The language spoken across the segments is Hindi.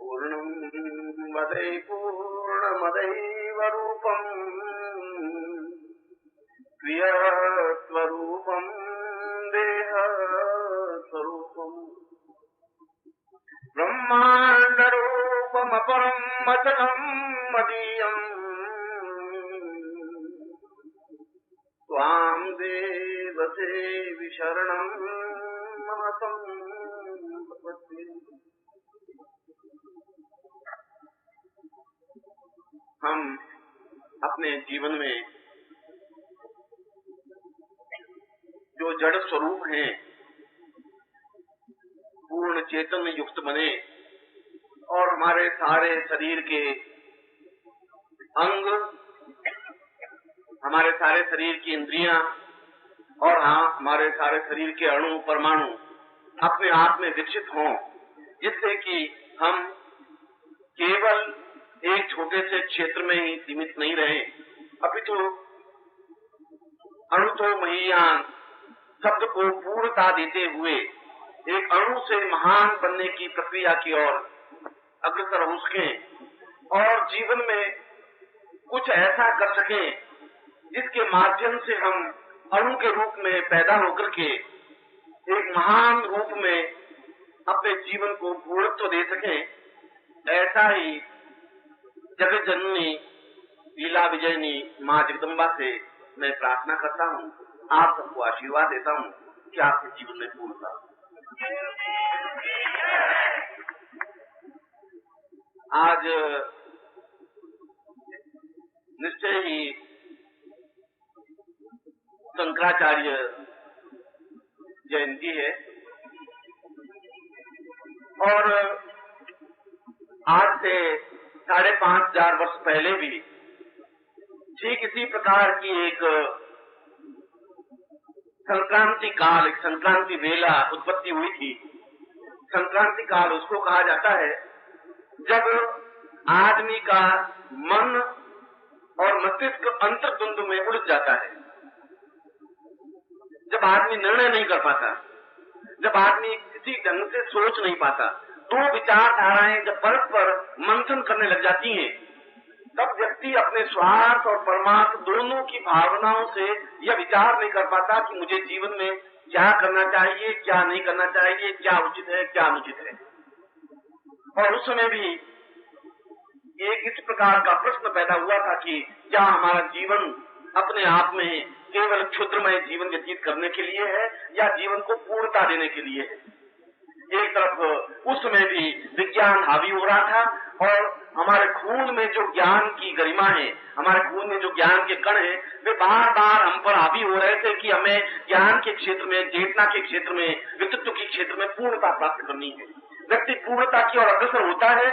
पूर्णं वदै पूर्णमदैव रूपम् क्रियास्वरूपं देहस्वरूपम् ब्रह्माण्डरूपमपरं अचलं मदीयम् त्वां देवसेवि शरणं मम सम्पत्ति। हम अपने जीवन में जो जड़ स्वरूप हैं पूर्ण चेतन युक्त बने और हमारे सारे शरीर के अंग, हमारे सारे शरीर की इंद्रियां और हमारे सारे शरीर के अणु परमाणु अपने आप में विकसित हों, जिससे कि हम केवल एक छोटे से क्षेत्र में ही सीमित नहीं रहे, अपितु अणुतो महीयान शब्द को पूर्णता देते हुए एक अणु से महान बनने की प्रक्रिया की ओर अग्रसर हो सकें और जीवन में कुछ ऐसा कर सकें जिसके माध्यम से हम अणु के रूप में पैदा होकर के एक महान रूप में अपने जीवन को पूर्णत्व दे सकें। ऐसा ही जगत जननी लीला विजयनी माँ जगदम्बा से मैं प्रार्थना करता हूँ, आप सबको आशीर्वाद देता हूँ कि आपके जीवन में पूर्णता। आज निश्चय ही शंकराचार्य जयंती है और आज से 5,500 वर्ष पहले भी ठीक इसी प्रकार की एक संक्रांति काल, एक संक्रांति वेला उत्पत्ति हुई थी। संक्रांति काल उसको कहा जाता है जब आदमी का मन और मस्तिष्क अंतर्द्वंद में उलझ जाता है, जब आदमी निर्णय नहीं कर पाता, जब आदमी किसी ढंग से सोच नहीं पाता, दो विचारधाराएं जब परस्पर मंथन करने लग जाती हैं, तब व्यक्ति अपने स्वार्थ और परमार्थ दोनों की भावनाओं से यह विचार नहीं कर पाता कि मुझे जीवन में क्या करना चाहिए, क्या नहीं करना चाहिए, क्या उचित है, क्या अनुचित है। और उस समय भी एक इस प्रकार का प्रश्न पैदा हुआ था कि क्या हमारा जीवन अपने आप में केवल क्षुद्रमय जीवन व्यतीत करने के लिए है या जीवन को पूर्णता देने के लिए है। एक तरफ उस समय भी विज्ञान हावी हो रहा था और हमारे खून में जो ज्ञान की गरिमा है, हमारे खून में जो ज्ञान के कण है, वे बार बार हम पर हावी हो रहे थे कि हमें ज्ञान के क्षेत्र में, चेतना के क्षेत्र में, व्यक्तित्व के क्षेत्र में पूर्णता प्राप्त करनी है। व्यक्ति पूर्णता की ओर अग्रसर होता है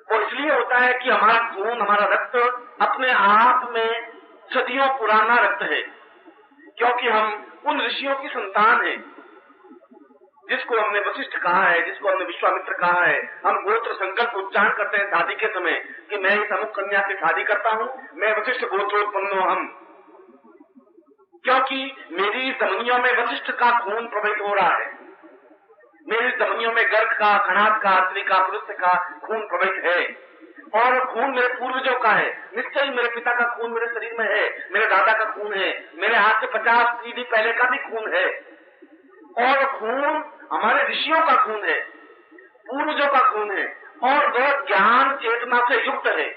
और इसलिए होता है कि हमारा खून, हमारा रक्त अपने आप में सदियों पुराना रक्त है, क्योंकि हम उन ऋषियों की संतान हैं जिसको हमने वशिष्ठ कहा है, जिसको हमने विश्वामित्र कहा है। हम गोत्र संकल्प उच्चारण करते हैं शादी के समय कि मैं इस अमुक कन्या से शादी करता हूँ, मैं वशिष्ठ गोत्रोत्पन्नो हम, क्योंकि मेरी धमनियों में वशिष्ठ का खून प्रवाहित हो रहा है, मेरी धमनियों में गर्ग का, खनाद का, स्त्री का, पुरुष का खून प्रवाहित है और खून मेरे पूर्वजों का है। निश्चय मेरे पिता का खून मेरे शरीर में है, मेरे दादा का खून है, मेरे आज से 50 पीढ़ी पहले का भी खून है और खून हमारे ऋषियों का खून है, पूर्वजों का खून है और वह ज्ञान चेतना से युक्त है।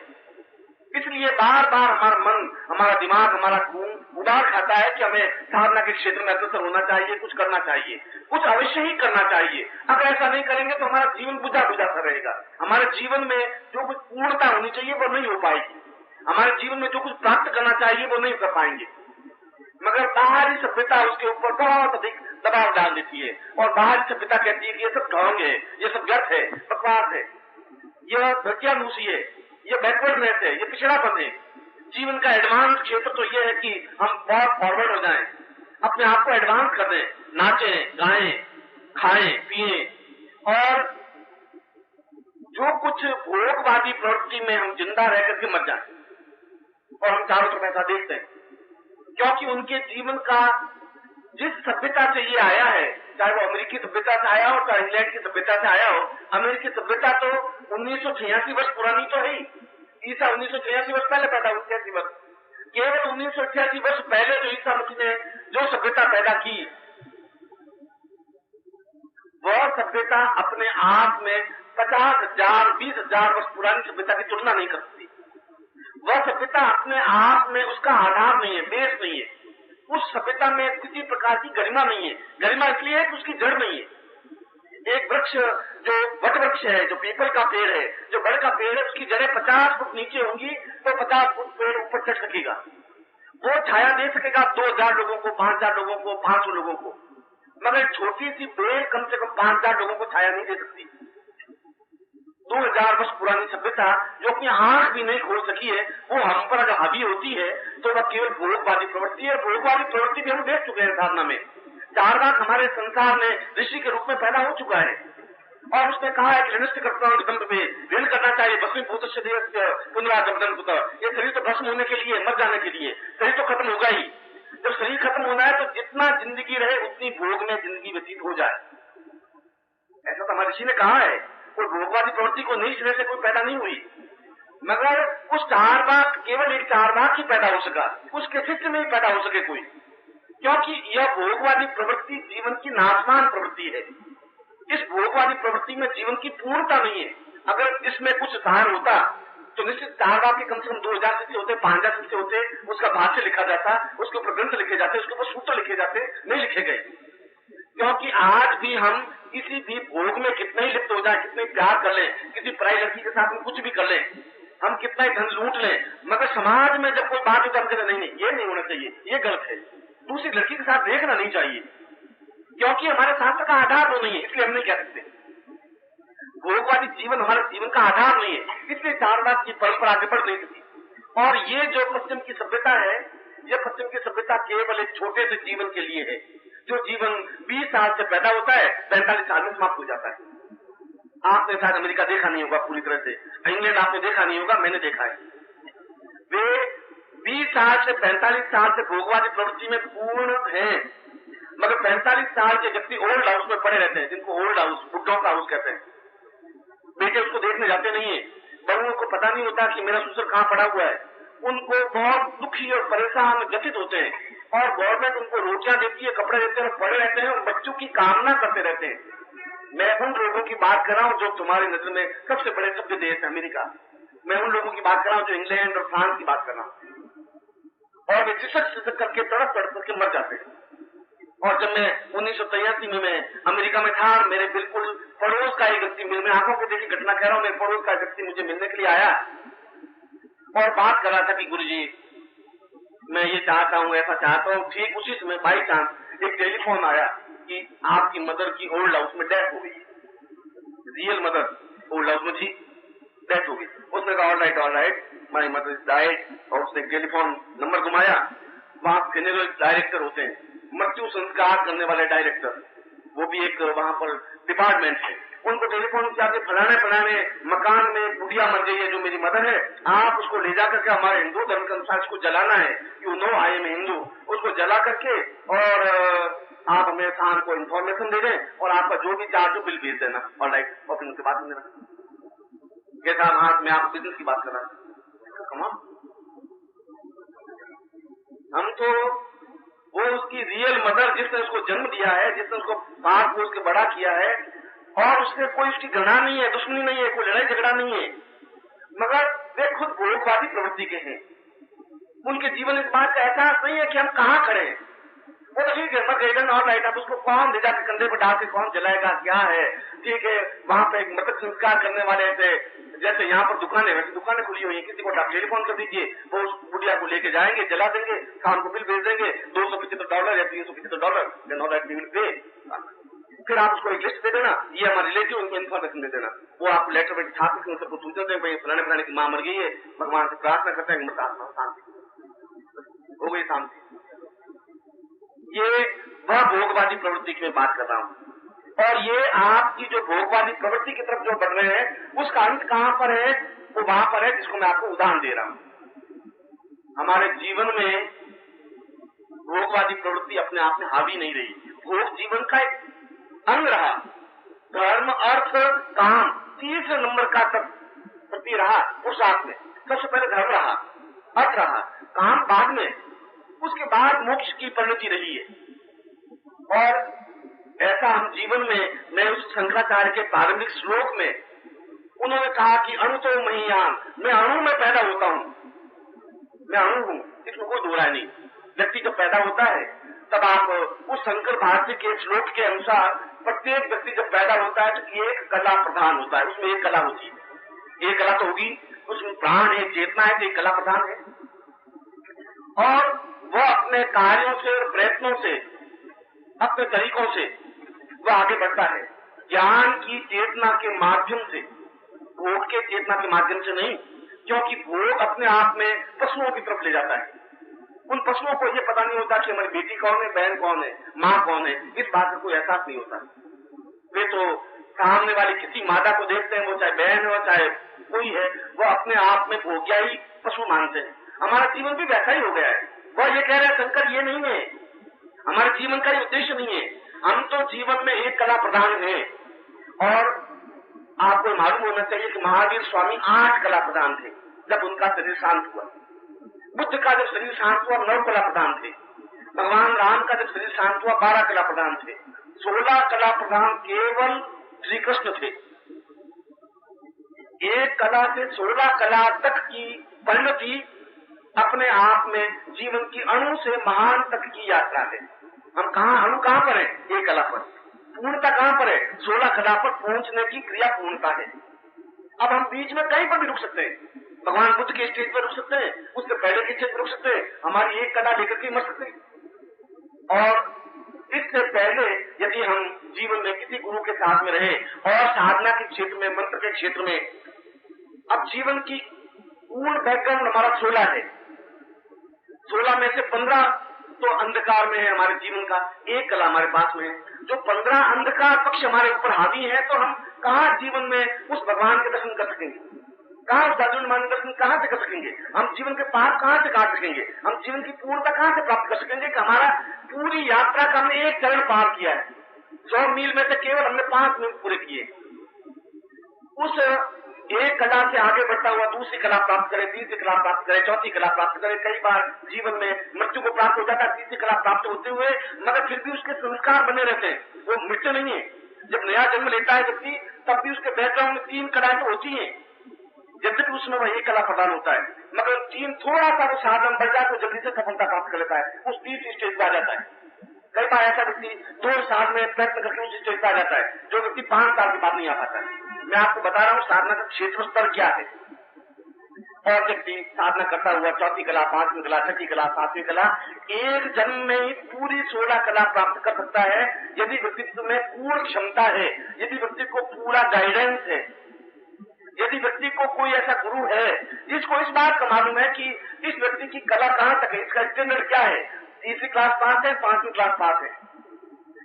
इसलिए बार बार हमारा मन, हमारा दिमाग, हमारा खून उबाल खाता है कि हमें साधना के क्षेत्र में अग्रसर होना चाहिए, कुछ करना चाहिए, कुछ अवश्य ही करना चाहिए। अगर ऐसा नहीं करेंगे तो हमारा जीवन बुझा बुझा सा रहेगा। हमारे जीवन में जो कुछ पूर्णता होनी चाहिए वो नहीं हो पाएगी, हमारे जीवन में जो कुछ प्राप्त करना चाहिए वो नहीं कर पाएंगे। मगर बाहरी सभ्यता उसके ऊपर बहुत अधिक दबाव डाल देती है और बाहरी सभ्यता कहती है कि ये सब ढोंग है, ये सब व्यर्थ है, बकवास है, यह प्रत्यानुषी है, ये बैकवर्डनेस है, ये पिछड़ापन है। जीवन का एडवांस क्षेत्र तो ये है कि हम बहुत फॉरवर्ड हो जाएं, अपने आप को एडवांस कर दें, नाचें, गाएं, खाएं, पिएं और जो कुछ भोगवादी प्रवृत्ति में हम जिंदा रह करके मर जाएं और हम चारों तरफ ऐसा देखते हैं, क्योंकि उनके जीवन का जिस सभ्यता से ये आया है, चाहे वो अमेरिकी सभ्यता से आया हो, चाहे इंग्लैंड की सभ्यता से आया हो, अमेरिकी सभ्यता तो 1986 वर्ष पुरानी तो है ही। ईसा 1986 वर्ष पहले पैदा हुई, 86 वर्ष, केवल 1986 वर्ष पहले जो ईसा मसीह ने जो सभ्यता पैदा की, वह सभ्यता अपने आप में 50,000 20,000 वर्ष पुरानी सभ्यता की तुलना नहीं कर सकती। वह सभ्यता अपने आप में उसका आधार नहीं है, बेस नहीं है। उस सभ्यता में किसी प्रकार की गरिमा नहीं है। गरिमा इसलिए है कि उसकी जड़ नहीं है। एक वृक्ष जो वट वृक्ष है, जो पीपल का पेड़ है, जो बड़ का पेड़ है, उसकी जड़ें 50 फुट नीचे होंगी तो 50 फुट पेड़ ऊपर चढ़ सकेगा। वो छाया दे सकेगा 2,000 लोगों को, 5,000 लोगों को, 500 लोगों को, मगर छोटी सी पेड़ कम से कम 5,000 लोगों को छाया नहीं दे सकती। 2,000 वर्ष पुरानी सभ्यता जो अपनी आंख भी नहीं खोल सकी है, वो हम पर अगर हावी होती है तो वह केवल भोगवादी प्रवृत्ति है। भोगवादी प्रवृत्ति भी हम देख चुके हैं साधना में। चारवाक हमारे संसार में ऋषि के रूप में पैदा हो चुका है और उसने कहा है कि निष्ठ कर्तव्य में ऋण करना चाहिए। भस्मी भूत पुनरागमन होता, ये शरीर तो भस्म होने के लिए, मर जाने के लिए, शरीर तो खत्म होगा ही। जब शरीर खत्म होना है तो जितना जिंदगी रहे उतनी भोग में जिंदगी व्यतीत हो जाए, ऐसा तो हमारे ऋषि ने कहा है। कोई भोगवादी प्रवृत्ति को नई सिरे से कोई पैदा नहीं हुई, मगर उस चारवाक, केवल एक चारवाक ही पैदा हो सका, उसके शिष्य में ही पैदा हो सके कोई, क्योंकि यह भोगवादी प्रवृत्ति जीवन की नाशवान प्रवृत्ति है। इस भोगवादी प्रवृत्ति में जीवन की पूर्णता नहीं है। अगर इसमें कुछ सार होता तो निश्चित चारवाक के कम से कम 2,000 शिष्य होते, 5,000 शिष्य होते, उसका भाष्य लिखा जाता, उसके ऊपर ग्रंथ लिखे जाते, उसके ऊपर सूत्र लिखे जाते, नहीं लिखे गए। क्योंकि आज भी हम किसी भी भोग में कितने ही लिप्त हो जाए, कितने प्यार कर लें, किसी पराई लड़की के साथ में कुछ भी कर लें, हम कितना ही धन लूट लें, मगर समाज में जब कोई बात होता है हम कहते नहीं, ये नहीं होना चाहिए, ये गलत है, दूसरी लड़की के साथ देखना नहीं चाहिए, क्योंकि हमारे शास्त्र का आधार वो नहीं है, इसलिए हम नहीं कह सकते। भोगवादी जीवन हमारे जीवन का आधार नहीं है, इसलिए चारवाक की परंपरा आगे बढ़ नहीं सकती। और ये जो पश्चिम की सभ्यता है, यह पश्चिम की सभ्यता केवल एक छोटे से जीवन के लिए है। जो जीवन 20 साल से पैदा होता है 45 साल में समाप्त हो जाता है। आपने शायद अमेरिका देखा नहीं होगा पूरी तरह से, इंग्लैंड आपने देखा नहीं होगा, मैंने देखा है। वे 20 साल से 45 साल से भोगवादी प्रवृत्ति में पूर्ण हैं, मगर 45 साल के व्यक्ति ओल्ड हाउस में पड़े रहते हैं, जिनको ओल्ड हाउस, बुड्ढों का हाउस कहते हैं। बेटे उसको देखने जाते नहीं है, बहुओं को पता नहीं होता कि मेरा ससुर कहाँ पड़ा हुआ है। उनको बहुत दुखी और परेशान व्यथित होते हैं, और गवर्नमेंट उनको रोटियां देती है, कपड़े देते हैं, पड़े रहते हैं और बच्चों की कामना करते रहते हैं। मैं उन लोगों की बात कर रहा हूँ जो तुम्हारी नजर में सबसे बड़े सभ्य देश है अमेरिका। मैं उन लोगों की बात कर रहा हूँ जो इंग्लैंड और फ्रांस की बात कर रहा हूँ। और वे सिसक करके तड़प करके मर जाते हैं। और जब मैं 1983 में मैं अमेरिका में था, मेरे बिल्कुल पड़ोस का एक व्यक्ति, मैं आंखों को देखी घटना कह रहा हूँ, मेरे पड़ोस का व्यक्ति मुझे मिलने के लिए आया और बात कर रहा था कि गुरुजी मैं ये चाहता हूँ, ऐसा चाहता हूँ। ठीक उसी समय बाई चांस एक टेलीफोन आया कि आपकी मदर की ओल्ड हाउस में डेथ हो गई, रियल मदर ओल्ड हाउस में जी डेथ हो गई। उसने कहा all right my mother is died, और उसने टेलीफोन नंबर घुमाया। वहाँ फ्यूनरल डायरेक्टर होते हैं, मृत्यु संस्कार करने वाले डायरेक्टर, वो भी एक वहाँ पर डिपार्टमेंट है। उनको टेलीफोन जाके फलाने मकान में बुढ़िया मर गई है जो मेरी मदर है, आप उसको ले जा करके हमारे हिंदू धर्म के अनुसार इसको जलाना है, you know I am Hindu, उसको जला करके और आप हमें शाम को इन्फॉर्मेशन दे दें और आपका जो भी चार्ज हो बिल भेज देना। और लाइक और उनसे बात नहीं देना के साथ हाथ में आप बिजनेस की बात कर रहा है। हम तो वो उसकी रियल मदर जिसने उसको जन्म दिया है, जिसने उसको पाल पोस के बड़ा किया है, और उससे कोई उसकी घृणा नहीं है, दुश्मनी नहीं है, कोई लड़ाई झगड़ा नहीं है, मगर वे खुद भोगवादी प्रवृत्ति के हैं। उनके जीवन इस बात का एहसास नहीं है कि हम कहाँ खड़े हैं। वो तो ठीक है, मर गए और राइट, अब उसको कौन ले जाकर कंधे पर डाल के कौन जलाएगा, क्या है, ठीक है। वहां पे एक मृतक संस्कार करने वाले थे, जैसे यहाँ पर दुकानें, वैसे दुकानें खुली हुई है, किसी को टेलीफोन कर दीजिए, वो उस बुढ़िया को लेके जाएंगे, जला देंगे, शाम को बिल भेज देंगे $275 या $375, फिर आप उसको एक लिस्ट दे देना, ये हमारे रिलेटिव, उनको इन्फॉर्मेशन दे देना, वो आप लेटर में छाप के उनसे सूचना दें, भाई फलाने की माँ मर गई है, भगवान से प्रार्थना करते हैं मृत आत्मा शांति हो गई, शांति। ये वह भोगवादी प्रवृत्ति की मैं बात कर रहा हूँ। और ये आपकी जो भोगवादी प्रवृत्ति की तरफ जो बढ़ रहे हैं, उसका अंत कहाँ पर है? वो वहां पर है जिसको मैं आपको उदाहरण दे रहा हूँ। हमारे जीवन में भोगवादी प्रवृत्ति अपने आप में हावी नहीं रही। भोग जीवन का एक अंग रहा। धर्म, अर्थ, काम तीसरे नंबर का प्रति रहा पुरुषार्थ में। सबसे पहले धर्म रहा, अर्थ रहा, काम बाद में, उसके बाद मोक्ष की परिणति रही है। और ऐसा हम जीवन में, मैं उस शंकराचार्य के प्रारंभिक श्लोक में उन्होंने कहा कि अणु तो महियान, मैं अणु में पैदा होता हूँ, मैं अणु हूँ, इसमें कोई दो राय नहीं। व्यक्ति जब पैदा होता है तब आप उस शंकर भारती के श्लोक के अनुसार प्रत्येक व्यक्ति जब पैदा होता है तो एक कला प्रधान होता है, उसमें एक कला होती है। एक कला तो होगी, उसमें प्राण है, चेतना है, तो एक कला प्रधान है। और वह अपने कार्यों से और प्रयत्नों से, अपने तरीकों से वह आगे बढ़ता है, ज्ञान की चेतना के माध्यम से, भोग के चेतना के माध्यम से नहीं, क्योंकि भोग अपने आप में पशुओं की तरफ ले जाता है। उन पशुओं को ये पता नहीं होता कि हमारी बेटी कौन है, बहन कौन है, माँ कौन है, इस बात का कोई एहसास नहीं होता। वे तो सामने वाली किसी मादा को देखते हैं, वो चाहे बहन हो चाहे कोई है, वो अपने आप में भोग्या ही पशु मानते हैं। हमारा जीवन भी वैसा ही हो गया है। वह ये कह रहे हैं शंकर ये नहीं है, हमारे जीवन का ये उद्देश्य नहीं है। हम तो जीवन में एक कला प्रधान है। और आपको मालूम होना चाहिए कि महावीर स्वामी 8 कला प्रधान थे जब उनका शरीर शांत हुआ। बुद्ध का जब शरीर शांत हुआ 9 कला प्रधान थे। भगवान राम का जब शरीर शांत हुआ 12 कला प्रधान थे। 16 कला प्रधान केवल श्री कृष्ण थे। एक कला से 16 कला तक की परिणति अपने आप में जीवन की अणु से महान तक की यात्रा है। हम कहाँ, अणु कहाँ पर है? एक कला पर। पूर्णता कहाँ पर है? 16 कला पर पहुंचने की क्रिया पूर्णता है। अब हम बीच में कहीं पर भी रुक सकते हैं। भगवान बुद्ध के स्टेज पर रुक सकते हैं, उससे पहले के स्टेज पर रुक सकते हैं, हमारी एक कला लेकर के मर सकते हैं। और इससे पहले यदि हम जीवन में किसी गुरु के साथ में रहे और साधना के क्षेत्र में, मंत्र के क्षेत्र में, अब जीवन की पूर्ण बैकग्राउंड हमारा 16 है। 16 में से 15 तो अंधकार में है हमारे जीवन का, एक कला हमारे पास में है। जो 15 अंधकार पक्ष हमारे ऊपर हावी है, तो हम कहाँ जीवन में उस भगवान के दर्शन कर सकेंगे? कहाँ उस साधु मान दर्शन कहाँ से कर सकेंगे? हम जीवन के पाप कहाँ से काट सकेंगे? हम जीवन की पूर्णता कहाँ से प्राप्त कर सकेंगे कि हमारा पूरी यात्रा का हमने एक चरण पार किया है। 100 मील में से केवल हमने 5 मील पूरे किए। उस एक कला से आगे बढ़ता हुआ दूसरी कला प्राप्त करे, तीसरी कला प्राप्त करे, चौथी कला प्राप्त करे। कई बार जीवन में मृत्यु को प्राप्त हो जाता है तीसरी कला प्राप्त होते हुए, मगर फिर भी उसके संस्कार बने रहते हैं, वो मिटते नहीं है। जब नया जन्म लेता है व्यक्ति, तब भी उसके बैकग्राउंड में 3 कलाएं तो होती हैं, यद्यपि उसमें वह एक कला प्रदान होता है, मगर 3 थोड़ा सा वो साधन बढ़ जाए तो जल्दी से सफलता प्राप्त कर लेता है, उस तीसरी स्टेज पर आ जाता है। कई बार ऐसा व्यक्ति 2 साल में प्रयत्न करके उस स्टेज पर आ जाता है, जो व्यक्ति 5 साल के बाद नहीं आ पाता है। मैं आपको बता रहा हूँ साधना का क्षेत्र स्तर क्या है। और व्यक्ति साधना करता हुआ चौथी कला, 5वीं कला, छठी कला, 7वीं कला, एक जन्म में ही पूरी 16 कला प्राप्त कर सकता है, यदि व्यक्तित्व में पूर्ण क्षमता है, यदि व्यक्ति को पूरा गाइडेंस है, यदि व्यक्ति को कोई ऐसा गुरु है जिसको इस बात का मालूम है कि इस व्यक्ति की कला कहाँ तक है, इसका स्टैंडर्ड क्या है। तीसरी क्लास पास है, 5वीं क्लास पास है,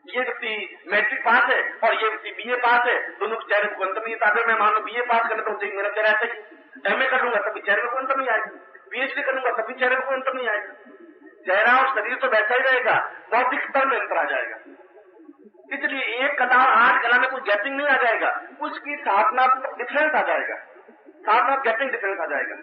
ये व्यक्ति मैट्रिक पास है और ये व्यक्ति बीए पास है, दोनों के चेहरे को अंतर नहीं आता। अगर मैं मान लो बीए पास करता हूँ तो मेरा चेहरा ऐसा ही, एमए कर लूंगा तभी चेहरे को अंतर नहीं आएगा, पीएचडी करूंगा तभी चेहरे को अंतर नहीं आएगा। चेहरा और शरीर तो वैसा ही रहेगा, बौद्धिक स्तर में अंतर आ जाएगा। इसलिए एक कला 8 कला में कोई गैपिंग नहीं आ जाएगा, उसकी साधनात्मक डिफरेंस आ जाएगा, साधना गैपिंग डिफरेंस आ जाएगा।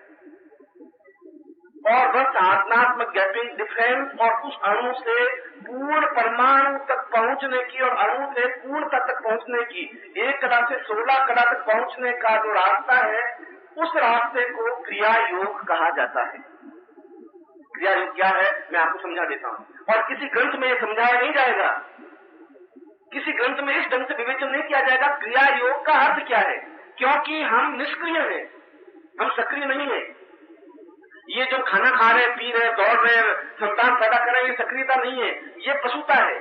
और वह साधनात्मक गैपिंग डिफरेंस और उस अणु से पूर्ण परमाणु तक पहुंचने की और अणु से पूर्णता तक पहुंचने की, एक कला से 16 कला तक पहुंचने का जो रास्ता है, उस रास्ते को क्रिया योग कहा जाता है। क्रिया योग क्या है मैं आपको समझा देता हूं। और किसी ग्रंथ में यह समझाया नहीं जाएगा, किसी ग्रंथ में इस ढंग से विवेचन नहीं किया जाएगा क्रिया योग का अर्थ क्या है, क्योंकि हम निष्क्रिय हैं, हम सक्रिय नहीं है। ये जो खाना खा रहे, पी रहे, दौड़ रहे, संतान पैदा कर रहे, ये सक्रियता नहीं है, ये पशुता है।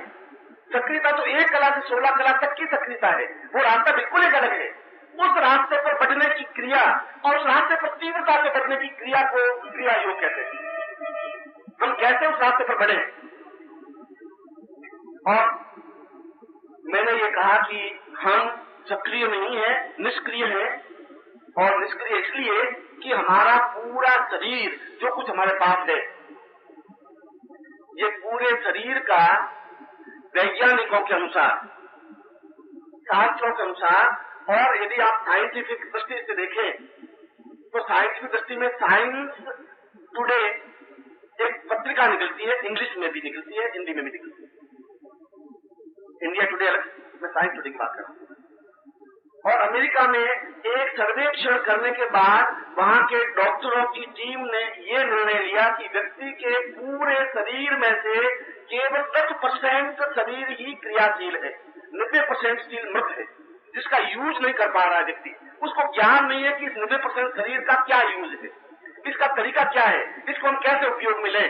सक्रियता तो एक कला से 16 कला तक की सक्रियता है, वो रास्ता बिल्कुल एक अलग है। उस रास्ते पर बढ़ने की क्रिया और उस रास्ते पर तीव्रता से बढ़ने की क्रिया को क्रिया योग कहते हैं। हम कैसे उस रास्ते पर बढ़े। और मैंने ये कहा कि हम सक्रिय नहीं है, निष्क्रिय है। और निष्क्रिय इसलिए कि हमारा पूरा शरीर जो कुछ हमारे पास है, ये पूरे शरीर का वैज्ञानिकों के अनुसार, शास्त्रों के अनुसार, और यदि आप साइंटिफिक दृष्टि से देखें तो साइंटिफिक दृष्टि में साइंस टुडे एक पत्रिका निकलती है, इंग्लिश में भी निकलती है, हिंदी में भी निकलती है। इंडिया टुडे अलग, मैं साइंस टुडे की बात कर रहा हूं। और अमेरिका में एक सर्वेक्षण करने के बाद वहां के डॉक्टरों की टीम ने यह निर्णय लिया कि व्यक्ति के पूरे शरीर में से केवल 10% शरीर ही क्रियाशील है, 90% शरीर मृत है, जिसका यूज नहीं कर पा रहा है व्यक्ति। उसको ज्ञान नहीं है कि इस 90% शरीर का क्या यूज है, इसका तरीका क्या है, इसको हम कैसे उपयोग में लें।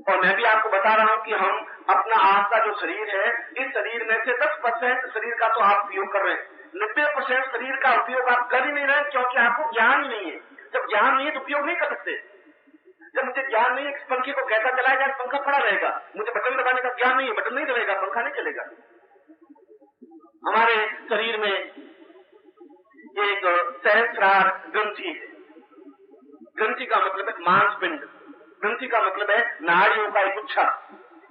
और मैं भी आपको बता रहा हूं कि हम अपना आज का जो शरीर है, इस शरीर में से 10% शरीर का तो आप उपयोग कर रहे हैं, 90% शरीर का उपयोग आप कर ही नहीं रहे, क्योंकि आपको ज्ञान ही नहीं है। जब ज्ञान नहीं है तो उपयोग नहीं कर सकते। जब मुझे ज्ञान नहीं है कि पंखे को कैसा चलाएगा, पंखा खड़ा रहेगा, मुझे बटन दबाने का ज्ञान नहीं है, बटन नहीं चलेगा, पंखा नहीं चलेगा। हमारे शरीर में एक सहस्रार ग्रंथि है। ग्रंथि का मतलब है मांसपिंड, ग्रंथि का मतलब है नाड़ियों का एक गुच्छा।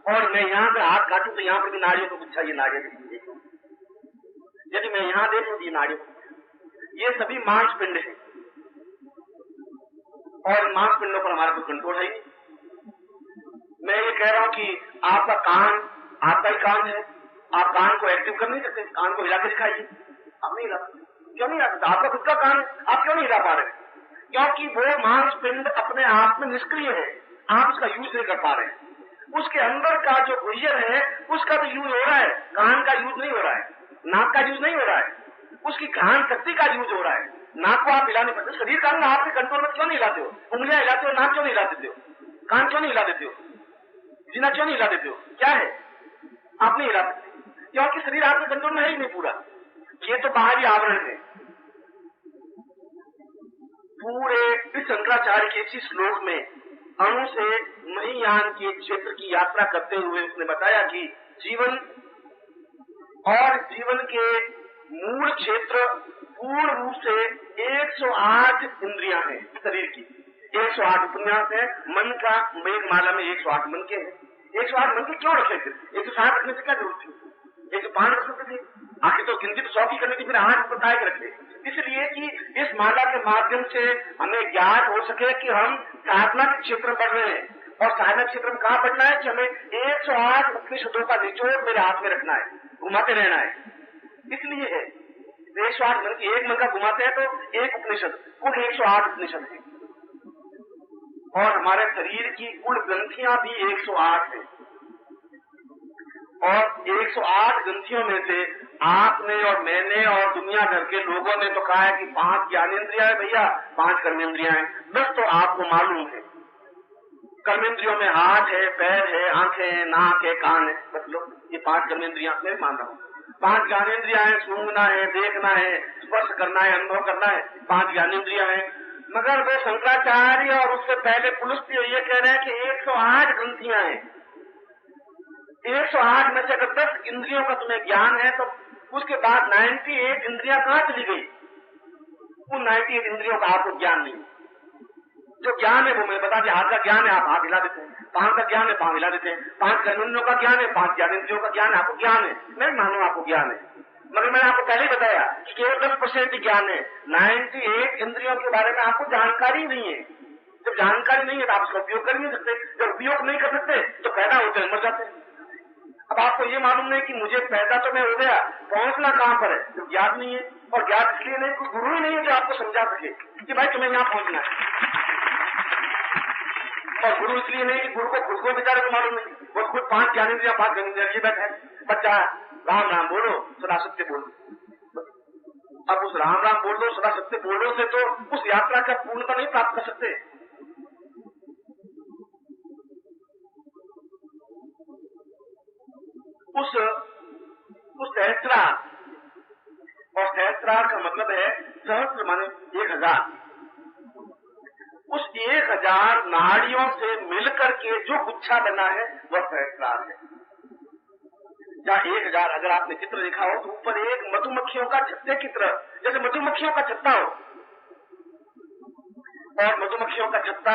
और मैं यहाँ पे हाथ काटूं तो यहाँ पर भी नाड़ियों का गुच्छा, ये नाड़ियां, यदि मैं यहाँ देखूं तो ये नाड़ियों, ये सभी मांसपिंड है। और मांसपिंडों पर हमारा कोई कंट्रोल है ही नहीं। मैं ये कह रहा हूं कि आपका कान, आपका ही कान है, आप कान को एक्टिव कर नहीं सकते, कान को हिला के दिखाइए, आप नहीं हिला सकते। क्यों नहीं हिला सकते? आपका खुद का कान है, आप क्यों नहीं हिला पा रहे? क्योंकि वो मांसपिंड अपने आप में निष्क्रिय है, आप उसका यूज नहीं कर पा रहे हैं। उसके अंदर का जो गुह्यर है उसका तो यूज हो रहा है, कान का यूज नहीं हो रहा है, नाक का यूज नहीं हो रहा है, उसकी कान शक्ति का यूज हो रहा है। नाक को आप हिला नहीं पाते, शरीर का आपके कंट्रोल में क्यों नहीं हिलाते हो? उंगलियां हिलाते हो, नाक क्यों नहीं हिला देते हो, कान क्यों नहीं हिला देते हो, सीना क्यों नहीं हिला देते हो? क्या है? आप नहीं हिला सकते क्योंकि शरीर आपके कंट्रोल में है ही नहीं पूरा। ये तो बाहरी आवरण है। पूरे इस शंकराचार्य के इसी श्लोक में अणु से महियान के क्षेत्र की यात्रा करते हुए उसने बताया कि जीवन और जीवन के मूल क्षेत्र पूर्ण रूप से 108 इंद्रियां हैं शरीर की, 108 उपन्यास है। मन का मेघमाला में 108 मन के हैं। 108 मन के क्यों रखे थे? 107 रखने से क्या जरूरत थी? 105 रख सकते थे, आखिर तो गिनती तो 100 की करनी थी, फिर 8 बताए के रखे। इसलिए कि इस माला के माध्यम से हमें ज्ञात हो सके कि हम साधना के क्षेत्र में बढ़ रहे हैं। और साधना क्षेत्र में कहाँ बढ़ना है कि हमें 108 उपनिषदों का निचोड़ मेरे हाथ में रखना है, घुमाते रहना है। इसलिए है 108 मन की, एक मन का घुमाते हैं तो एक उपनिषद, कुल 108 उपनिषद है। और हमारे शरीर की कुल ग्रंथियां भी 108 है। और 108 ग्रंथियों में से आपने और मैंने और दुनिया भर के लोगों ने तो कहा है कि 5 ज्ञानेंद्रियां है भैया, 5 कर्मेंद्रियां हैं। 10 तो आपको मालूम है। कर्मेंद्रियों में हाथ है, पैर है, आंखें, नाक है, कान है, बस लो, ये 5 कर्मेंद्रियां मैं मान रहा हूँ। 5 ज्ञानेंद्रियां हैं, सूंघना है, देखना है, स्पर्श करना है, अनुभव करना है, 5 ज्ञानेंद्रियां हैं। मगर वो शंकराचार्य और उससे पहले पुलस्त्य ये कह रहे हैं कि 108 ग्रंथियां हैं। 108 में से अगर 10 इंद्रियों का तुम्हें ज्ञान है तो उसके बाद 98 इंद्रियां कहां चली गई? उन 98 इंद्रियों का आपको ज्ञान नहीं। जो ज्ञान है वो मैं बता दिया, हाथ का ज्ञान है, आप हाथ हिला देते हैं, पांव का ज्ञान है, पांव हिला देते हैं, 5 कर्मेंद्रियों का ज्ञान है, 5 ज्ञानेंद्रियों का ज्ञान है, आपको ज्ञान है। मैं मानू आपको ज्ञान है, मगर मैंने आपको पहले ही बताया कि केवल 10% ज्ञान है, 98 इंद्रियों के बारे में आपको जानकारी नहीं है। जब जानकारी नहीं है तो आप उसका उपयोग कर नहीं सकते। जब उपयोग नहीं कर सकते तो पैदा होते हैं, मर जाते हैं। अब आपको ये मालूम नहीं कि मुझे पैदा तो मैं हो गया, पहुंचना कहां पर है? तो ज्ञात नहीं है। और ज्ञात इसलिए नहीं, कोई गुरु ही नहीं है जो आपको समझा सके कि भाई तुम्हें यहां पहुंचना है। और गुरु इसलिए नहीं कि गुरु को खुद को बेचारे को मालूम नहीं, वो खुद 5 ज्ञानेंद्रियां 5 ज्ञानेंद्रियां लिए बैठे हैं। बच्चा राम राम बोलो, सदा सत्य बोलो। अब उस राम राम बोल दो, सदा सत्य बोलो से तो उस यात्रा का पूर्णता नहीं प्राप्त कर सकते। उस सहस्रार, और सहस्रार का मतलब है सहस्र माने 1000। उस 1000 नाड़ियों से मिलकर के जो गुच्छा बना है वह सहस्रार है। जहाँ 1000, अगर आपने चित्र देखा हो तो ऊपर एक मधुमक्खियों का छत्ते की तरह, जैसे मधुमक्खियों का छत्ता हो, और मधुमक्खियों का छत्ता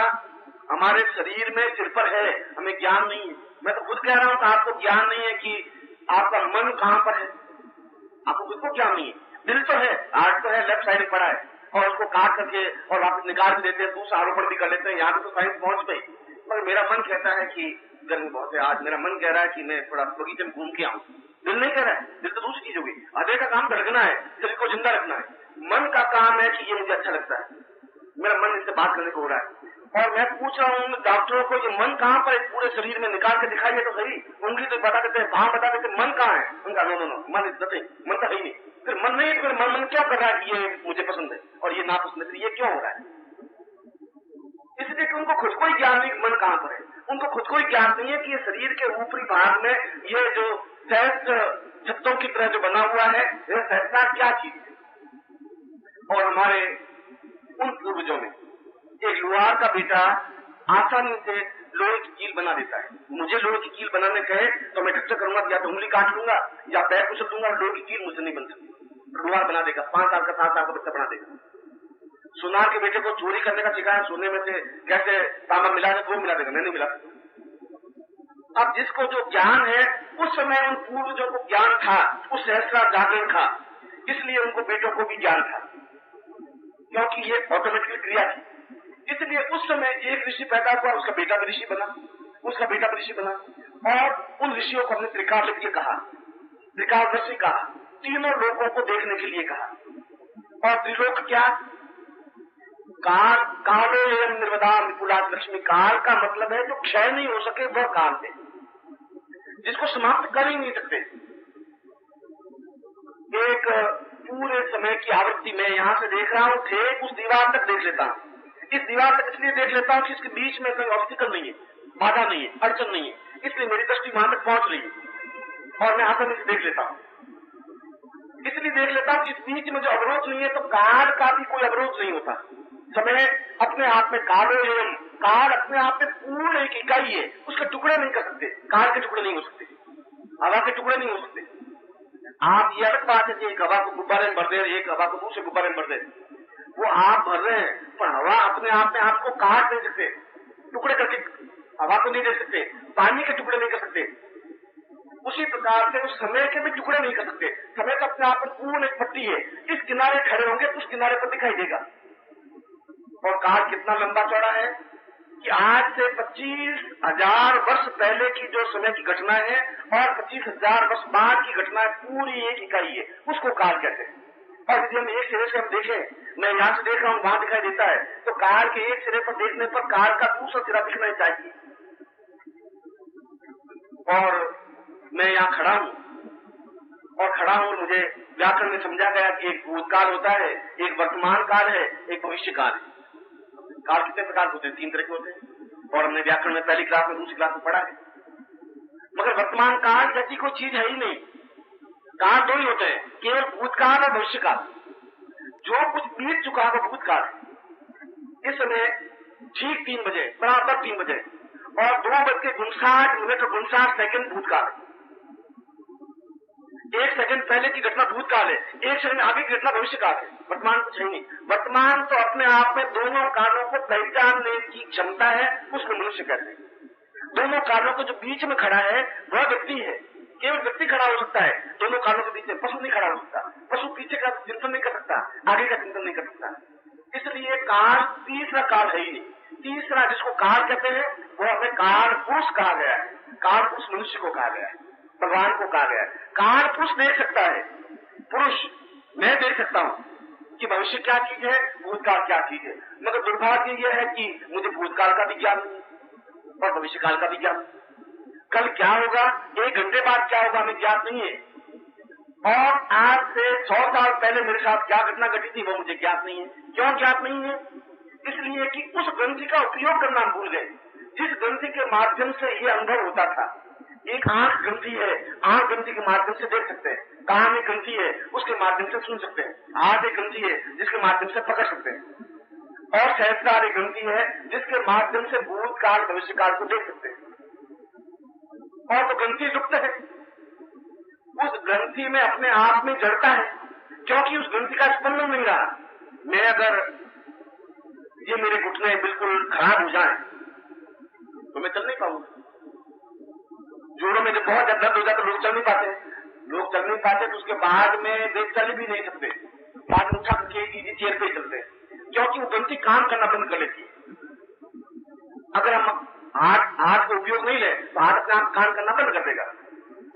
हमारे शरीर में सिर पर है, हमें ज्ञान नहीं है। मैं तो खुद कह रहा हूं कि आपको ज्ञान नहीं है कि आपका मन कहां पर है, आपको खुद को ज्ञान नहीं है। दिल तो है, हार्ट तो है, लेफ्ट साइड में पड़ा है, और उसको काट करके और वापस निकाल भी देते हैं, दूसरा आरोपण भी कर लेते हैं। यहाँ पे तो साइंस पहुंच गई, मगर मेरा मन कहता है कि गर्मी बहुत है, आज मेरा मन कह रहा है कि मैं थोड़ा बगीचे में घूम के आऊं। दिल नहीं कह रहा है, दिल तो दूसरी चीज होगी। हृदय का काम धड़कना है, शरीर को जिंदा रखना है। मन का काम है कि ये मुझे अच्छा लगता है, मेरा मन इससे बात करने को हो रहा है। और मैं पूछ रहा हूँ डॉक्टरों को, ये मन कहाँ पर है पूरे शरीर में, निकाल के दिखाइए तो सही। उंगली तो बता देते हैं, पांव बता देते हैं, मन कहाँ है? उनका नो नो नो, मन इज नथिंग, मन तो है ही नहीं। फिर मन नहीं, फिर मन क्या कर रहा है कि ये मुझे पसंद है और ये नापसंद है, ये क्यों हो रहा है? इसलिए कि उनको खुद को ही ज्ञान नहीं मन कहां पर है। उनको खुद को ही ज्ञान नहीं है कि ये शरीर के ऊपरी भाग में ये जो सहस्त्र छत्तों की तरह जो बना हुआ है, यह सहस्त्र क्या चीज है। और हमारे उन पूर्वजों में एक लोहार का बेटा आसानी से लोहे की कील बना देता है। मुझे लोहे की कील बनाने कहे तो मैं ढक्का करूंगा, या तो उंगली काट लूंगा या पैर कुचल दूंगा, लोहे की कील मुझसे नहीं बन सकती। लोहार बना देगा, 5 साल का 7 साल का बच्चा बना देगा। सुनार के बेटे को चोरी करने का सिखाया, सोने में से कैसे तांबा मिला दे, वो मिला देगा, नहीं मिला। अब जिसको जो ज्ञान है, उस समय उन पूर्वजों को ज्ञान था, उस सहस्रा जागरण था, इसलिए उनको बेटों को भी ज्ञान था, क्योंकि ये ऑटोमेटिक क्रिया थी। इसलिए उस समय एक ऋषि पैदा हुआ, उसका बेटा भी ऋषि बना, उसका बेटा भी ऋषि बना, और उन ऋषियों को हमने त्रिकालज्ञ कहा, त्रिकालदर्शी कहा, तीनों लोगों को देखने के लिए कहा। और त्रिलोक क्या? काल, कालो एवं निर्वदाम विपुलात लक्ष्मी। काल का मतलब है जो क्षय नहीं हो सके वह काल है, जिसको समाप्त कर ही नहीं सकते। एक पूरे समय की आवृत्ति में यहां से देख रहा हूं, थे उस दीवार तक देख लेता हूं। इस दीवार तक इसलिए देख लेता हूं कि इसके बीच में कोई ऑब्स्टिकल नहीं है, बाधा नहीं है, अड़चन नहीं है, इसलिए मेरी दृष्टि वहां तक पहुंच रही है और मैं आसानी से देख लेता हूं। इसलिए देख लेता हूं कि इस बीच में जो अवरोध नहीं है, तो काल का भी कोई अवरोध नहीं होता। समय अपने आप में कालो एवं, काल अपने आप में पूर्ण एक इकाई है, उसके टुकड़े नहीं कर सकते, काल के टुकड़े नहीं हो सकते, हवा के टुकड़े नहीं हो सकते। आप ये अलग बात है कि एक हवा को गुब्बारे में भर दे, एक हवा को दूसरे गुब्बारे में भर दे, वो आप भर रहे हैं, पर हवा अपने आप में आपको काट नहीं सकते, टुकड़े करके हवा को नहीं दे सकते, पानी के टुकड़े नहीं कर सकते। उसी प्रकार से उस समय के भी टुकड़े नहीं कर सकते। समय का अपने आप में पूर्ण एक पट्टी है, इस किनारे खड़े होंगे उस किनारे पर दिखाई देगा। और काल कितना लंबा चौड़ा है कि आज से 25,000 वर्ष पहले की जो समय की घटना है और 25,000 वर्ष बाद की घटना पूरी एक इकाई है, उसको काल कहते हैं। और यदि हम एक सिरे से हम देखें, मैं यहां से देख रहा हूं वहां दिखाई देता है, तो काल के एक सिरे पर देखने पर काल का दूसरा सिरा दिखना चाहिए। और मैं यहाँ खड़ा हूं और खड़ा हूं, मुझे व्याकरण में समझा गया कि एक भूतकाल होता है, एक वर्तमान काल है, एक भविष्य काल है। काल कितने प्रकार के होते हैं? 3 तरह के होते हैं, और हमने व्याकरण में पहली क्लास में दूसरी क्लास में पढ़ा है। मगर वर्तमान काल जैसी कोई चीज है ही नहीं। काल 2 ही होते हैं, केवल भूतकाल और भविष्य काल। जो कुछ बीत चुका है वो भूतकाल है। इस समय ठीक 3 बजे, बराबर 3 बजे और 2:59 और 59 भूतकाल है। 1 सेकंड पहले की घटना भूतकाल है, 1 सेकंड आगे की घटना भविष्य काल है। वर्तमान कुछ है नहीं। वर्तमान तो अपने आप में दोनों कालों को पहचानने की क्षमता है, उसको मनुष्य कहते हैं। दोनों कालों को जो बीच में खड़ा है वह व्यक्ति है, केवल व्यक्ति खड़ा हो सकता है दोनों कालों के बीच में। पशु नहीं खड़ा हो सकता, पशु पीछे का चिंतन नहीं कर सकता, आगे का चिंतन नहीं कर सकता। इसलिए काल तीसरा काल है ही नहीं। तीसरा जिसको काल कहते हैं वो हमें काल पुरुष कहा गया है। काल पुरुष मनुष्य को कहा गया है, भगवान को कहा गया है। काल पुरुष देख सकता है, पुरुष मैं देख सकता हूं कि भविष्य क्या चीज है, भूतकाल क्या चीज है। मगर दुर्भाग्य यह है कि मुझे भूतकाल का भी ज्ञान नहीं और भविष्य काल का भी ज्ञान। कल क्या होगा, 1 घंटे बाद क्या होगा, हमें ज्ञात नहीं है। और आज से 100 साल पहले मेरे साथ क्या घटना घटी थी वो मुझे ज्ञात नहीं है। क्यों ज्ञात नहीं है? इसलिए कि उस ग्रंथि का उपयोग करना भूल गए, जिस ग्रंथि के माध्यम से ये अनुभव होता था। एक आंख ग्रंथि है, आंख ग्रंथि के माध्यम से देख सकते हैं। कान एक ग्रंथि है, उसके माध्यम से सुन सकते हैं। हाथ एक ग्रंथि है, जिसके माध्यम से पकड़ सकते हैं। और सहस्त्रार एक ग्रंथि है, जिसके माध्यम से भूतकाल भविष्य काल को देख सकते हैं। और तो ग्रंथि लुप्त है, उस ग्रंथि में अपने आप में जड़ता है, क्योंकि उस ग्रंथि का स्पंदन नहीं रहा। मैं अगर ये मेरे घुटने बिल्कुल खराब हो जाए तो मैं चल नहीं पाऊंगा। जोड़ों में जब बहुत दर्द हो जाता तो लोग चल नहीं पाते, लोग चल नहीं पाते तो उसके बाद में वे चल भी नहीं सकते, बाद में उठा करके इजी चेयर पे ही चलते हैं, क्योंकि वो ग्रंथि काम करना बंद कर लेती है। अगर हम हाथ का उपयोग नहीं ले तो हाथ अपने आप काम करना बंद कर देगा।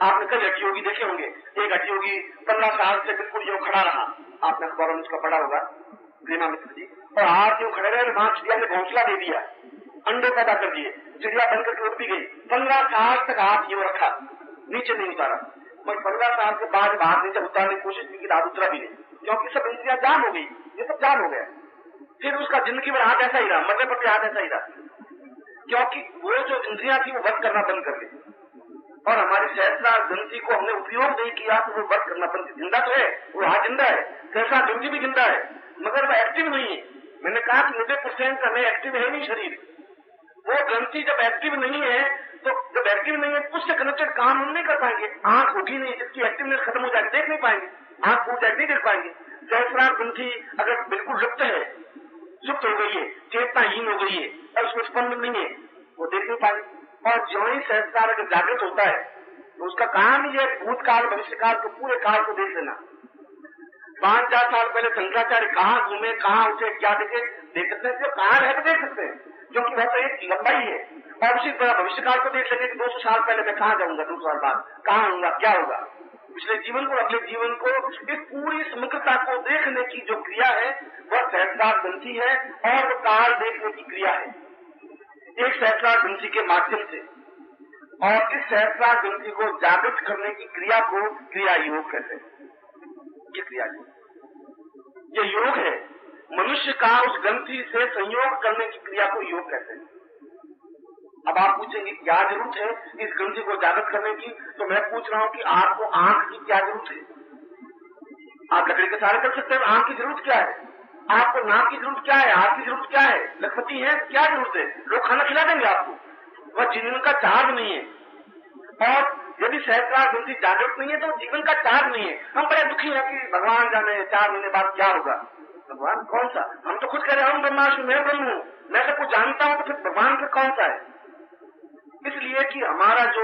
आपने कल हड्डी योगी देखे होंगे, एक हड्डी योगी 15 साल से बिल्कुल यूं खड़ा रहा, आपने अखबारों में उसका पढ़ा होगा, प्रेमा मित्र जी, और हाथ यूं खड़े रहे, वहां चिड़िया ने घोंसला दे दिया, अंडे पैदा कर दिए, चिड़िया बनकर के उड़ भी गई। 15 साल तक हाथ यूं रखा, नीचे नहीं उतारा, मगर 15 साल के बाद हाथ नीचे उतारने की कोशिश की, हाथ उतरा भी नहीं, क्योंकि सब इंद्रियां जाम हो गई, ये सब जाम हो गया। फिर उसका जिंदगी भर हाथ ऐसा ही रहा, मरने पर भी हाथ ऐसा ही रहा, क्योंकि वो जो इंद्रियां थी वो वर्क करना बंद कर दी। और हमारी सहसा ग्रंथि को हमने उपयोग नहीं किया तो वो वर्क करना बंद। जिंदा तो है, वो हाथ जिंदा है, सहसा ग्रंथि भी जिंदा है, मगर वो एक्टिव नहीं है। मैंने कहा कि 90% हमें एक्टिव है नहीं शरीर। वो ग्रंथि जब एक्टिव नहीं है तो जब एक्टिव नहीं है उससे कनेक्टेड काम हम नहीं कर पाएंगे। आंख होगी नहीं, जिसकी एक्टिवनेस खत्म हो जाएगी देख नहीं पाएंगे, आंख फूट जाएगी नहीं देख पाएंगे। सहसा ग्रंथि अगर बिल्कुल लुप्त है, सुप्त हो गई है, चेतनाहीन हो गई है और उसमें स्पंदन नहीं है, वो देख नहीं पाएंगे। और जो ही सहस्कार अगर जागृत होता है तो उसका काम ही है भूतकाल भविष्यकाल को, पूरे काल को देख लेना। 5-4 साल पहले शंकराचार्य कहाँ घूमे, कहाँ उठे, क्या देखे, देख सकते हैं, कहाँ रह देख सकते हैं, क्योंकि वह तो एक लंबाई है। और उसी तरह भविष्यकाल को देख लेंगे कि 200 साल पहले मैं कहाँ जाऊंगा, 200 साल बाद कहाँ होऊंगा, क्या होगा। पिछले जीवन को, अगले जीवन को, इस पूरी समग्रता को देखने की जो क्रिया है वह सहस्रार ग्रंथि है, और वो काल देखने की क्रिया है एक सहस्रार ग्रंथि के माध्यम से। और इस सहस्रार ग्रंथि को जागृत करने की क्रिया को क्रिया योग कहते हैं। ये क्रिया योग, ये योग है, मनुष्य का उस ग्रंथि से संयोग करने की क्रिया को योग कहते हैं। अब आप पूछेंगे क्या जरूरत है इस ग्रंथि को जागृत करने की, तो मैं पूछ रहा हूं कि आपको आंख की क्या जरूरत है? आप लकड़ी के सहारे कर सकते हैं, आंख की जरूरत क्या है? आपको नाक की जरूरत क्या है? हाथ की जरूरत क्या है? लखपति है, क्या जरूरत है? लोग खाना खिला देंगे आपको, वह जीवन का चार्ज नहीं है। और यदि सहस्रार ग्रंथि जागृत नहीं है तो जीवन का चार्ज नहीं है। हम बड़े दुखी हैं कि भगवान जाने 4 महीने बाद क्या होगा। भगवान कौन सा? हम तो खुद कह रहे हैं हम ब्रह्मास्मि, मैं ब्रह्म हूं, मैं सब कुछ जानता हूं, तो फिर भगवान फिर कौन सा है? इसलिए कि हमारा जो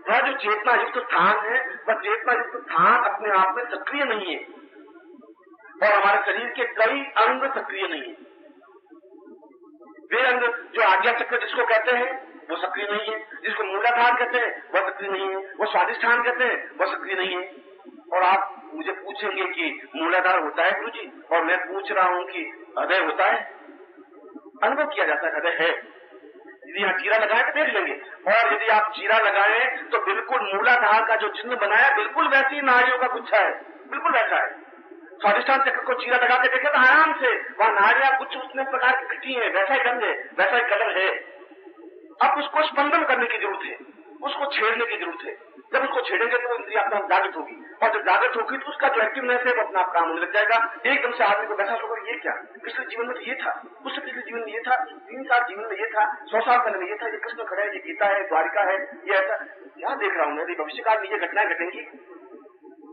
वह जो चेतना युक्त स्थान है, वह चेतना युक्त स्थान अपने आप में सक्रिय नहीं है, और हमारे शरीर के कई अंग सक्रिय नहीं है। वे अंग जो आज्ञा चक्र जिसको कहते हैं वो सक्रिय नहीं है, जिसको मूलाधार कहते हैं वह सक्रिय नहीं है, वो स्वादिष्ठान कहते हैं वह सक्रिय नहीं है। और आप मुझे पूछेंगे कि मूलाधार होता है गुरु जी, और मैं पूछ रहा हूं कि हृदय होता है? अनुभव किया जाता है हृदय है। यदि यहाँ चीरा लगाए तो देख लेंगे, और यदि आप चीरा लगाएं तो बिल्कुल मूलाधार का जो चिन्ह बनाया बिल्कुल वैसी नाड़ियों का गुच्छा है, बिल्कुल वैसा है। स्वादिष्ठान चक्र को चीरा लगा के देखे तो आराम से वहां नाड़ियां कुछ उसने प्रकार की कटी है, वैसा ही रंग है, वैसा ही कलर है। अब उसको स्पंदन करने की जरूरत है, उसको छेड़ने की जरूरत है। जब उसको छेड़ेंगे तो इंद्रिया अपना जागृत होगी, और जब जागृत होगी तो उसका जो एक्टिवनेस है वो अपना आप काम होने लग जाएगा। एकदम से आदमी को वैसा होगा, ये क्या पिछले जीवन में तो ये था, उससे पिछले जीवन में ये था, 3 साल जीवन में ये था, 100 साल पहले में ये था, ये कृष्ण खड़ा है, ये गीता है, द्वारिका है, ये ऐसा क्या देख रहा हूं मैं? भविष्यकाल में ये घटनाएं घटेंगी।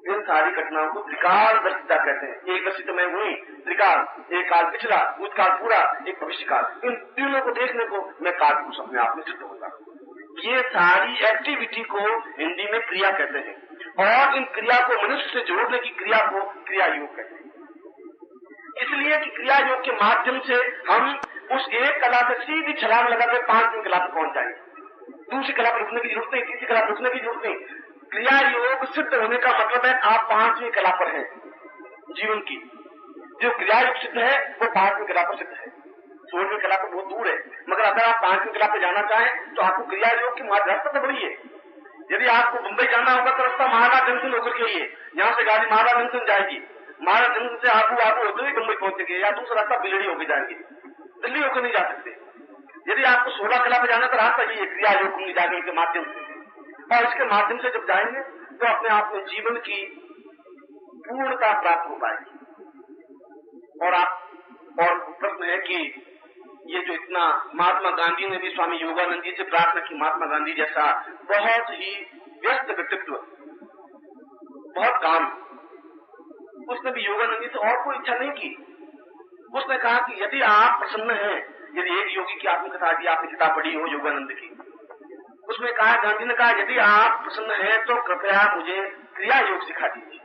इन सारी घटनाओं को त्रिकाल दर्शिता कहते हैं। एक दर्शित में हुई त्रिकाल, एक काल पिछला, भूतकाल पूरा, एक भविष्यकाल। इन तीनों को देखने को मैं काल पुरुष अपने आप में सिद्ध होगा। ये सारी एक्टिविटी को हिंदी में क्रिया कहते हैं, और इन क्रिया को मनुष्य से जोड़ने की क्रिया को क्रिया योग कहते हैं। इसलिए कि क्रिया योग के माध्यम से हम उस एक कला से सीधी छलांग लगाकर 5 कला पर पहुंच जाएंगे। दूसरी कला पर रुकने की जरूरत नहीं, तीसरी कला पर रुकने की जरूरत नहीं। क्रिया योग सिद्ध होने का मतलब है आप 5वीं कला पर हैं जीवन की। जो क्रिया योग सिद्ध है वो 5वीं कला पर सिद्ध है, 16वीं कला पर बहुत दूर है। मगर अगर आप 5वीं कला पर जाना चाहें तो आपको क्रिया योग की रास्ता तो बड़ी है। यदि आपको मुंबई जाना होगा तो रास्ता महाराज जंक्शन होकर के लिए, यहाँ से गाड़ी महाराज जंक्शन जाएगी, महाराज जंक्शन से आबू होते हुए मुंबई पहुंचेंगे, या दूसरा रास्ता बिलड़ी होकर जाएंगे, दिल्ली होकर नहीं जा सकते। यदि आपको 16 कला पर जाना तो रास्ता यही है, क्रिया योग जाने के माध्यम से। और इसके माध्यम से जब जाएंगे तो अपने आप में जीवन की पूर्णता प्राप्त हो पाएगी। और प्रश्न है कि ये जो इतना महात्मा गांधी ने भी स्वामी योगानंद जी से प्रार्थना की, महात्मा गांधी जैसा बहुत ही व्यस्त व्यक्तित्व, बहुत काम, उसने भी योगानंद जी से और कोई इच्छा नहीं की। उसने कहा कि यदि आप प्रसन्न हैं, यदि एक योगी की आत्मकथा यदि आपने किताब पढ़ी हो योगानंद की, उसमें कहा, गांधी ने कहा, यदि आप प्रसन्न हैं तो कृपया मुझे क्रिया योग सिखा दीजिए।